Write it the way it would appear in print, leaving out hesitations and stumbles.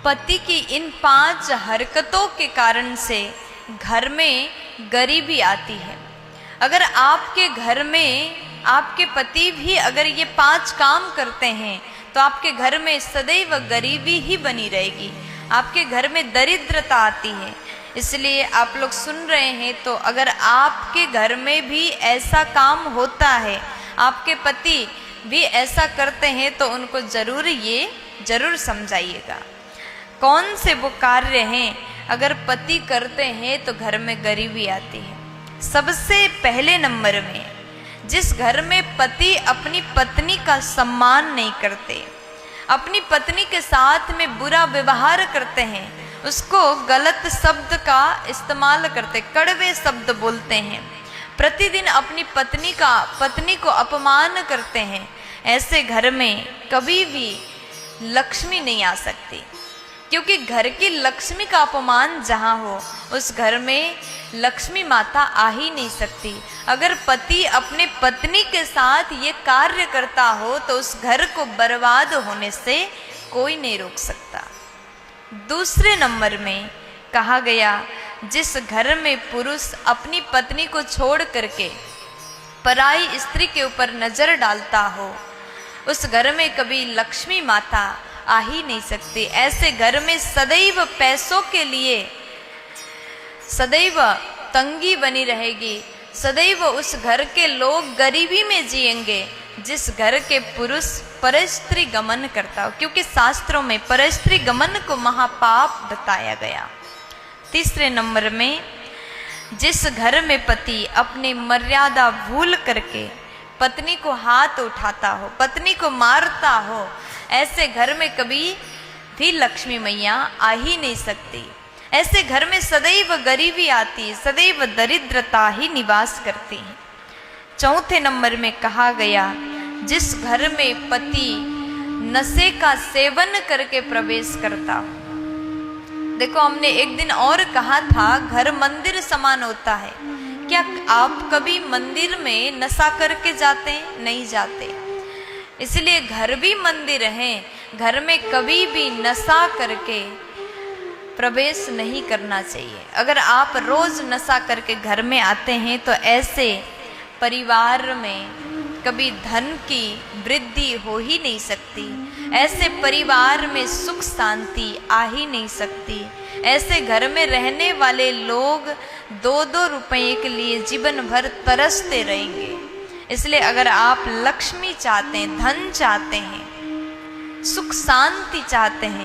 पति की इन 5 हरकतों के कारण से घर में गरीबी आती है। अगर आपके घर में आपके पति भी अगर ये 5 काम करते हैं तो आपके घर में सदैव गरीबी ही बनी रहेगी, आपके घर में दरिद्रता आती है। इसलिए आप लोग सुन रहे हैं तो अगर आपके घर में भी ऐसा काम होता है, आपके पति भी ऐसा करते हैं तो उनको जरूर समझाइएगा। कौन से वो कार्य हैं अगर पति करते हैं तो घर में गरीबी आती है। सबसे पहले नंबर में, जिस घर में पति अपनी पत्नी का सम्मान नहीं करते, अपनी पत्नी के साथ में बुरा व्यवहार करते हैं, उसको गलत शब्द का इस्तेमाल करते, कड़वे शब्द बोलते हैं, प्रतिदिन अपनी पत्नी को अपमान करते हैं, ऐसे घर में कभी भी लक्ष्मी नहीं आ सकती। क्योंकि घर की लक्ष्मी का अपमान जहाँ हो उस घर में लक्ष्मी माता आ ही नहीं सकती। अगर पति अपने पत्नी के साथ ये कार्य करता हो तो उस घर को बर्बाद होने से कोई नहीं रोक सकता। दूसरे नंबर में कहा गया, जिस घर में पुरुष अपनी पत्नी को छोड़ करके पराई स्त्री के ऊपर नजर डालता हो उस घर में कभी लक्ष्मी माता आ ही नहीं सकती। ऐसे घर में सदैव पैसों के लिए सदैव तंगी बनी रहेगी, सदैव उस घर के लोग गरीबी में जिएंगे जिस घर के पुरुष परस्त्री गमन करता हो, क्योंकि शास्त्रों में परस्त्री गमन को महापाप बताया गया। तीसरे नंबर में, जिस घर में पति अपनी मर्यादा भूल करके पत्नी को हाथ उठाता हो, पत्नी को मारता हो, ऐसे घर में कभी भी लक्ष्मी मैया आ ही नहीं सकती। ऐसे घर में सदैव गरीबी आती, सदैव दरिद्रता ही निवास करती है। चौथे नंबर में कहा गया, जिस घर में पति नशे का सेवन करके प्रवेश करता हो। देखो, हमने एक दिन और कहा था घर मंदिर समान होता है। क्या आप कभी मंदिर में नशा करके जाते हैं? नहीं जाते। इसलिए घर भी मंदिर है, घर में कभी भी नशा करके प्रवेश नहीं करना चाहिए। अगर आप रोज नशा करके घर में आते हैं तो ऐसे परिवार में कभी धन की वृद्धि हो ही नहीं सकती, ऐसे परिवार में सुख शांति आ ही नहीं सकती। ऐसे घर में रहने वाले लोग 2-2 रुपये के लिए जीवन भर तरसते रहेंगे। इसलिए अगर आप लक्ष्मी चाहते हैं, धन चाहते हैं, सुख शांति चाहते हैं,